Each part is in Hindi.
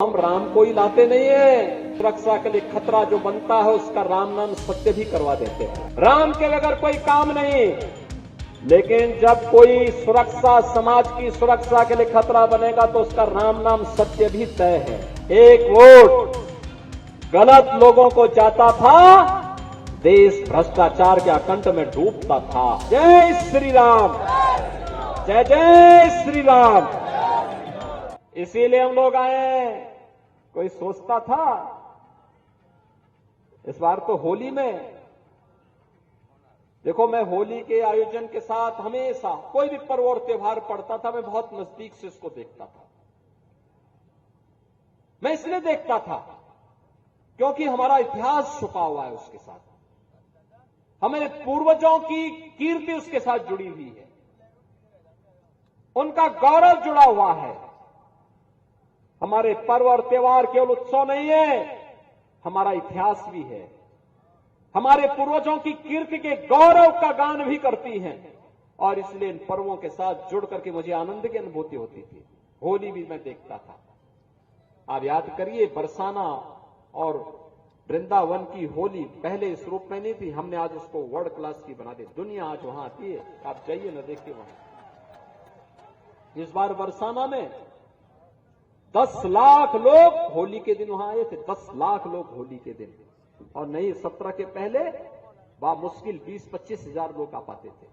हम राम को ही लाते नहीं है, सुरक्षा के लिए खतरा जो बनता है उसका राम नाम सत्य भी करवा देते हैं। राम के बगैर कोई काम नहीं, लेकिन जब कोई सुरक्षा, समाज की सुरक्षा के लिए खतरा बनेगा तो उसका राम नाम सत्य भी तय है। एक वोट गलत लोगों को जाता था, देश भ्रष्टाचार के आकंठ में डूबता था। जय श्री राम, जय जय श्री राम। इसीलिए हम लोग आए। कोई सोचता था इस बार तो होली में, देखो मैं होली के आयोजन के साथ हमेशा कोई भी पर्व और त्योहार पड़ता था, मैं बहुत नजदीक से इसको देखता था। मैं इसलिए देखता था क्योंकि हमारा इतिहास छुपा हुआ है उसके साथ, हमारे पूर्वजों की कीर्ति उसके साथ जुड़ी हुई है, उनका गौरव जुड़ा हुआ है। हमारे पर्व और त्योहार केवल उत्सव नहीं है, हमारा इतिहास भी है। हमारे पूर्वजों की कीर्ति के गौरव का गान भी करती हैं, और इसलिए इन पर्वों के साथ जुड़ करके मुझे आनंद की अनुभूति होती थी। होली भी मैं देखता था। आप याद करिए, बरसाना और वृंदावन की होली पहले इस रूप में नहीं थी, हमने आज उसको वर्ल्ड क्लास की बना दी। दुनिया आज वहां आती है, आप जाइए ना, देखिए वहां। इस बार बरसाना में 10 लाख लोग होली के दिन वहां आए थे, 10 लाख लोग होली के दिन। और नई 17 के पहले मुश्किल 20-25 हजार लोग आ पाते थे।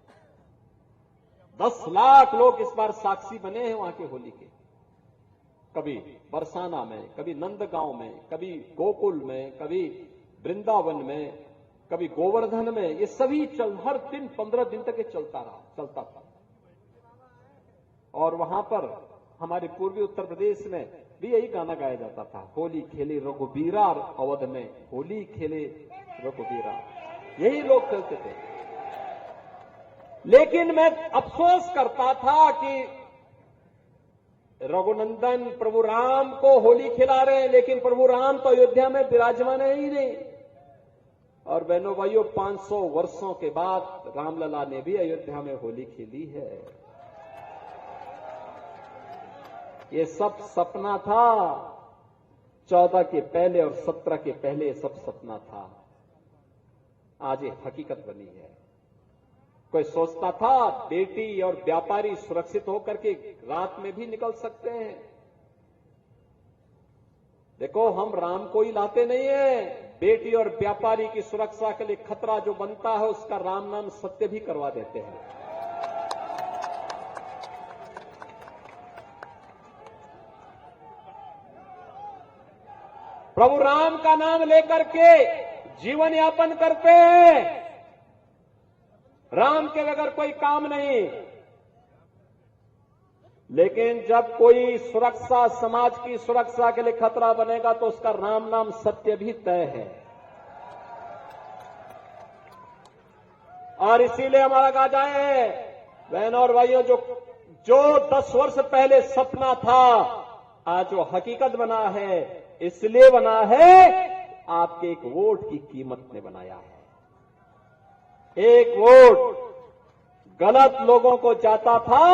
10 लाख लोग इस बार साक्षी बने हैं वहां के होली के। कभी बरसाना में, कभी नंदगांव में, कभी गोकुल में, कभी वृंदावन में, कभी गोवर्धन में। ये सभी हर दिन 15 दिन तक ये चलता था। और वहां पर हमारे पूर्वी उत्तर प्रदेश में भी यही गाना गाया जाता था, होली खेले रघुबीरा अवध में, होली खेले रघुबीरा, यही लोग चलते थे। लेकिन मैं अफसोस करता था कि रघुनंदन प्रभु राम को होली खिला रहे हैं, लेकिन प्रभु राम तो अयोध्या में विराजमान है ही नहीं। और बहनों भाइयों, 500 वर्षों के बाद रामलला ने भी अयोध्या में होली खेली है। ये सब सपना था। 14 के पहले और 17 के पहले सब सपना था, आज ये हकीकत बनी है। कोई सोचता था बेटी और व्यापारी सुरक्षित होकर के रात में भी निकल सकते हैं। देखो, हम राम को ही लाते नहीं है, बेटी और व्यापारी की सुरक्षा के लिए खतरा जो बनता है उसका राम नाम सत्य भी करवा देते हैं। प्रभु राम का नाम लेकर के जीवन यापन करते हैं। राम के बगैर कोई काम नहीं, लेकिन जब कोई सुरक्षा, समाज की सुरक्षा के लिए खतरा बनेगा तो उसका राम नाम सत्य भी तय है। और इसीलिए हमारा कहा जाए, बहनों और भाइयों, जो 10 वर्ष पहले सपना था, आज वो हकीकत बना है। इसलिए बना है, आपके एक वोट की कीमत ने बनाया है। एक वोट गलत लोगों को जाता था,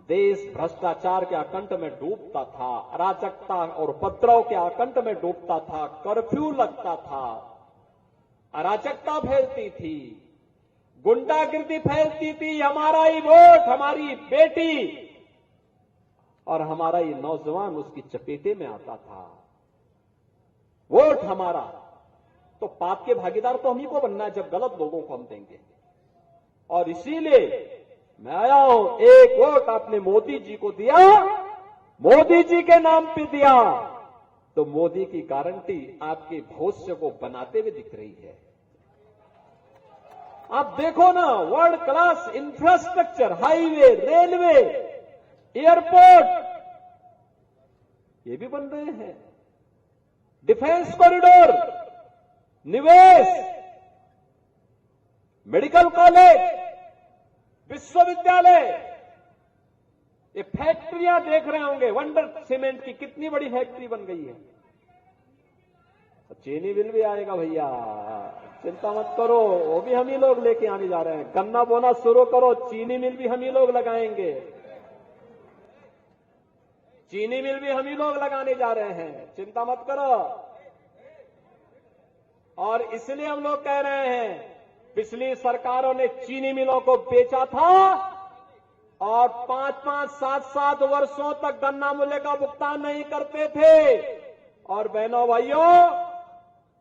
देश भ्रष्टाचार के आकंठ में डूबता था, अराजकता और उपद्रव के आकंठ में डूबता था, कर्फ्यू लगता था, अराजकता फैलती थी, गुंडागिर्दी फैलती थी। हमारा ही वोट, हमारी बेटी और हमारा ही नौजवान उसकी चपेटे में आता था। वोट हमारा, तो पाप के भागीदार तो हम ही को बनना है जब गलत लोगों को हम देंगे। और इसीलिए मैं आया हूं। एक वोट आपने मोदी जी को दिया, मोदी जी के नाम पे दिया, तो मोदी की गारंटी आपके भविष्य को बनाते हुए दिख रही है। आप देखो ना, world class infrastructure, highway, railway, airport, ये भी बन रहे हैं। डिफेंस कॉरिडोर, निवेश, मेडिकल कॉलेज, विश्वविद्यालय, ये फैक्ट्रियां देख रहे होंगे। वंडर सीमेंट की कितनी बड़ी फैक्ट्री बन गई है। चीनी मिल भी आएगा भैया, चिंता मत करो, वो भी हम ही लोग लेके आने जा रहे हैं। गन्ना बोना शुरू करो, चीनी मिल भी हम ही लोग लगाएंगे। चीनी मिल भी हम ही लोग लगाने जा रहे हैं, चिंता मत करो। और इसलिए हम लोग कह रहे हैं, पिछली सरकारों ने चीनी मिलों को बेचा था और 5-5, 7-7 वर्षों तक गन्ना मूल्य का भुगतान नहीं करते थे। और बहनों भाइयों,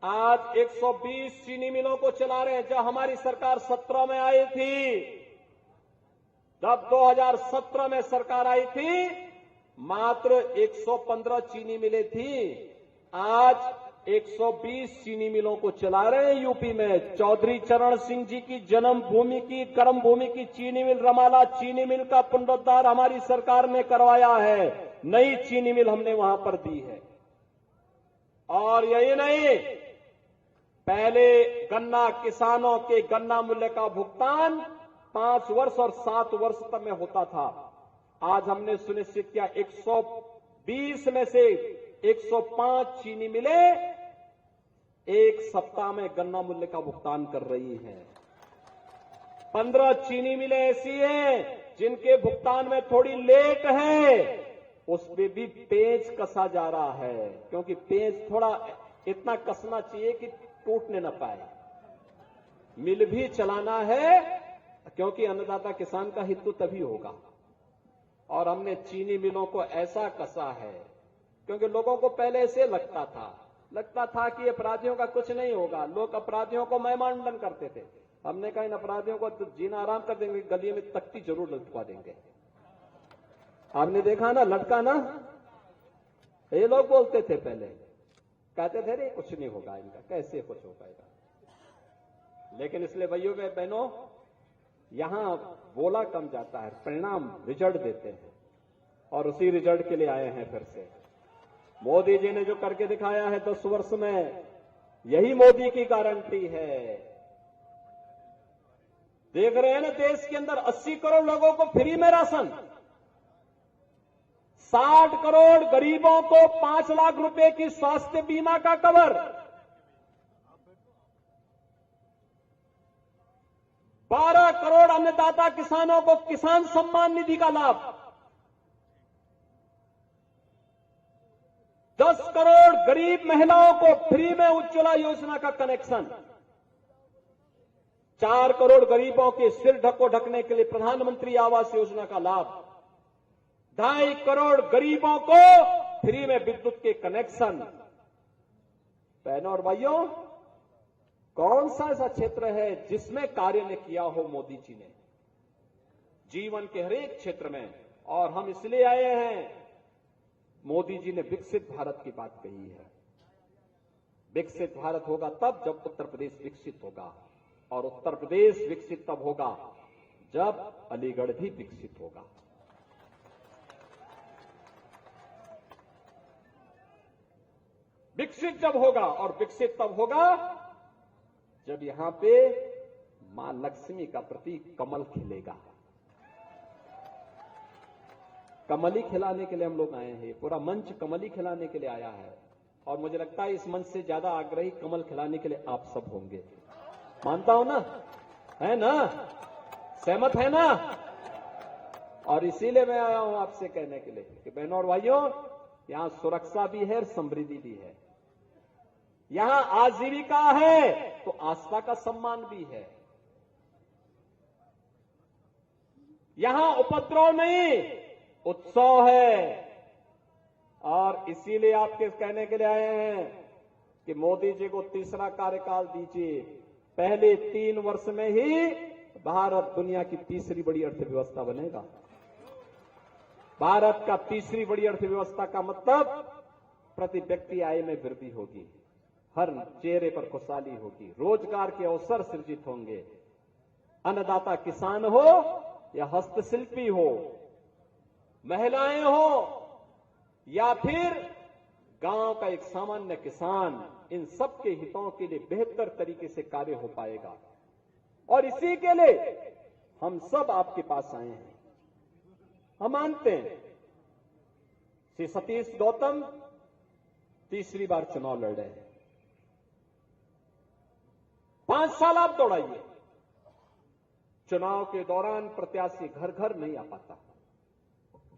आज 120 चीनी मिलों को चला रहे हैं। जब हमारी सरकार 17 में आई थी, जब 2017 में सरकार आई थी, मात्र 115 चीनी मिलें थी। आज 120 चीनी मिलों को चला रहे हैं यूपी में। चौधरी चरण सिंह जी की जन्मभूमि की, कर्म भूमि की चीनी मिल रमाला चीनी मिल का पुनरुद्धार हमारी सरकार ने करवाया है। नई चीनी मिल हमने वहां पर दी है। और यही नहीं, पहले गन्ना किसानों के गन्ना मूल्य का भुगतान 5 वर्ष और 7 वर्ष तक में होता था। आज हमने सुनिश्चित किया 120 में से 105 चीनी मिलें एक सप्ताह में गन्ना मूल्य का भुगतान कर रही हैं। 15 चीनी मिलें ऐसी हैं जिनके भुगतान में थोड़ी लेट है, उसमें भी पेंच कसा जा रहा है, क्योंकि पेंच थोड़ा इतना कसना चाहिए कि टूटने न पाए। मिल भी चलाना है, क्योंकि अन्नदाता किसान का हित तो तभी होगा। और हमने चीनी मिलों को ऐसा कसा है, क्योंकि लोगों को पहले ऐसे लगता था कि अपराधियों का कुछ नहीं होगा। लोग अपराधियों को महिमामंडन करते थे। हमने कहा इन अपराधियों को तो जीना आराम कर देंगे, गली में तख्ती जरूर लटका देंगे। आपने देखा ना, लटका ना, ये लोग बोलते थे पहले, कहते थे रे कुछ नहीं होगा इनका, कैसे कुछ हो पाएगा। लेकिन इसलिए भाइयों बहनों, यहां बोला कम जाता है, परिणाम रिजल्ट देते हैं। और उसी रिजल्ट के लिए आए हैं फिर से। मोदी जी ने जो करके दिखाया है 10 वर्ष में, यही मोदी की गारंटी है। देख रहे हैं ना, देश के अंदर 80 करोड़ लोगों को फ्री में राशन, 60 करोड़ गरीबों को 5 लाख रुपए की स्वास्थ्य बीमा का कवर, 12 करोड़ अन्नदाता किसानों को किसान सम्मान निधि का लाभ, 10 करोड़ गरीब महिलाओं को फ्री में उज्ज्वला योजना का कनेक्शन, 4 करोड़ गरीबों के सिर ढकने के लिए प्रधानमंत्री आवास योजना का लाभ, 2.5 करोड़ गरीबों को फ्री में विद्युत के कनेक्शन। बहनों और भाइयों, कौन सा ऐसा क्षेत्र है जिसमें कार्य ने किया हो मोदी जी ने जीवन के हर एक क्षेत्र में। और हम इसलिए आए हैं, मोदी जी ने विकसित भारत की बात कही है। विकसित भारत होगा तब जब उत्तर प्रदेश विकसित होगा, और उत्तर प्रदेश विकसित तब होगा जब अलीगढ़ भी विकसित होगा। विकसित जब होगा, और विकसित तब होगा जब यहां पे मां लक्ष्मी का प्रतीक कमल खिलेगा। कमली खिलाने के लिए हम लोग आए हैं, पूरा मंच कमली खिलाने के लिए आया है। और मुझे लगता है इस मंच से ज्यादा आग्रही कमल खिलाने के लिए आप सब होंगे, मानता हूं ना, है ना, सहमत है ना। और इसीलिए मैं आया हूं आपसे कहने के लिए कि बहनों और भाइयों, यहां सुरक्षा भी है और समृद्धि भी है, यहां आजीविका है तो आस्था का सम्मान भी है, यहां उपद्रव नहीं उत्सव है। और इसीलिए आपके कहने के लिए आए हैं कि मोदी जी को तीसरा कार्यकाल दीजिए। पहले 3 वर्ष में ही भारत दुनिया की तीसरी बड़ी अर्थव्यवस्था बनेगा। भारत का तीसरी बड़ी अर्थव्यवस्था का मतलब प्रति व्यक्ति आय में वृद्धि होगी, हर चेहरे पर खुशहाली होगी, रोजगार के अवसर सृजित होंगे। अन्नदाता किसान हो या हस्तशिल्पी हो, महिलाएं हो या फिर गांव का एक सामान्य किसान, इन सबके हितों के लिए बेहतर तरीके से कार्य हो पाएगा। और इसी के लिए हम सब आपके पास आए हैं। हम मानते हैं श्री सतीश गौतम तीसरी बार चुनाव लड़ रहे हैं, 5 साल आप दौड़ाइए। चुनाव के दौरान प्रत्याशी घर घर नहीं आ पाता,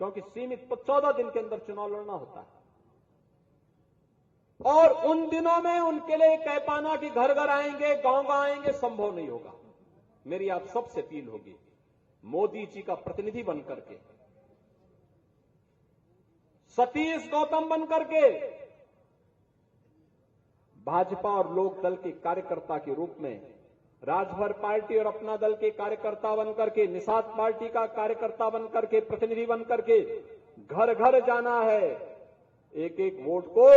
क्योंकि सीमित 14 दिन के अंदर चुनाव लड़ना होता है। और उन दिनों में उनके लिए कह पाना कि घर घर आएंगे, गांव गांव आएंगे, संभव नहीं होगा। मेरी आप सबसे अपील होगी, मोदी जी का प्रतिनिधि बनकर के, सतीश गौतम बनकर के, भाजपा और लोक दल के कार्यकर्ता के रूप में, राजभर पार्टी और अपना दल के कार्यकर्ता बनकर के, निषाद पार्टी का कार्यकर्ता बनकर के, प्रतिनिधि बनकर के घर घर जाना है। एक एक वोट को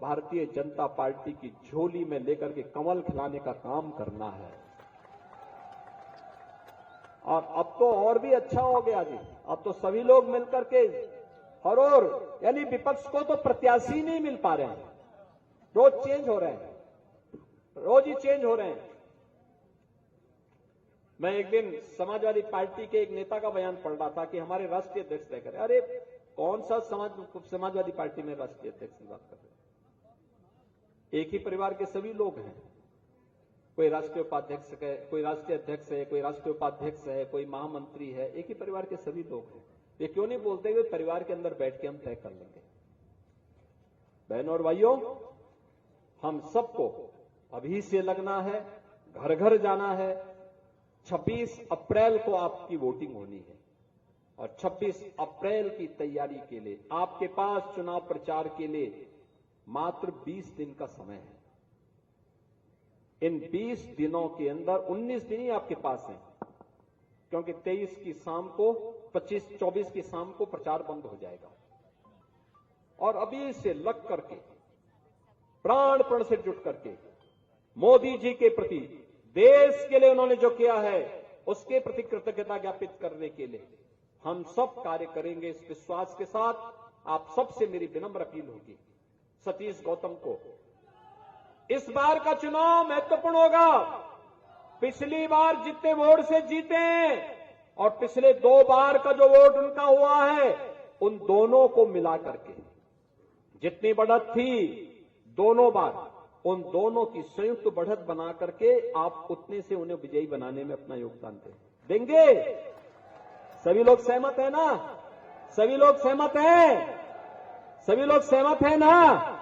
भारतीय जनता पार्टी की झोली में लेकर के कमल खिलाने का काम करना है। और अब तो और भी अच्छा हो गया जी, अब तो सभी लोग मिलकर के हर ओर, यानी विपक्ष को तो प्रत्याशी नहीं मिल पा रहे हैं, रोज चेंज हो रहे हैं, रोज ही चेंज हो रहे हैं। मैं एक दिन समाजवादी पार्टी के एक नेता का बयान पढ़ रहा था कि हमारे राष्ट्रीय अध्यक्ष तय करें। अरे कौन सा समाजवादी पार्टी में राष्ट्रीय अध्यक्ष की बात कर रहे हैं? एक ही परिवार के सभी लोग हैं, कोई राष्ट्रीय उपाध्यक्ष है, कोई राष्ट्रीय अध्यक्ष है, कोई राष्ट्रीय उपाध्यक्ष है, कोई महामंत्री है, एक ही परिवार के सभी लोग हैं। ये क्यों नहीं बोलते हुए परिवार के अंदर बैठ के हम तय कर लेंगे? बहनों और भाइयों, हम सबको अभी से लगना है, घर घर जाना है। 26 अप्रैल को आपकी वोटिंग होनी है और 26 अप्रैल की तैयारी के लिए आपके पास चुनाव प्रचार के लिए मात्र 20 दिन का समय है। इन 20 दिनों के अंदर 19 दिन ही आपके पास हैं, क्योंकि 23 की शाम को, 24 की शाम को प्रचार बंद हो जाएगा। और अभी से लग करके, प्राण प्रण से जुट करके मोदी जी के प्रति, देश के लिए उन्होंने जो किया है उसके प्रति कृतज्ञता ज्ञापित करने के लिए हम सब कार्य करेंगे। इस विश्वास के साथ आप सबसे मेरी विनम्र अपील होगी, सतीश गौतम को इस बार का चुनाव महत्वपूर्ण होगा। पिछली बार जितने वोट से जीते और पिछले 2 बार का जो वोट उनका हुआ है, उन दोनों को मिला करके जितनी बढ़त थी दोनों बार, उन दोनों की संयुक्त बढ़त बना करके आप उतने से उन्हें विजयी बनाने में अपना योगदान देंगे। सभी लोग सहमत है ना? सभी लोग सहमत हैं? सभी लोग सहमत है ना?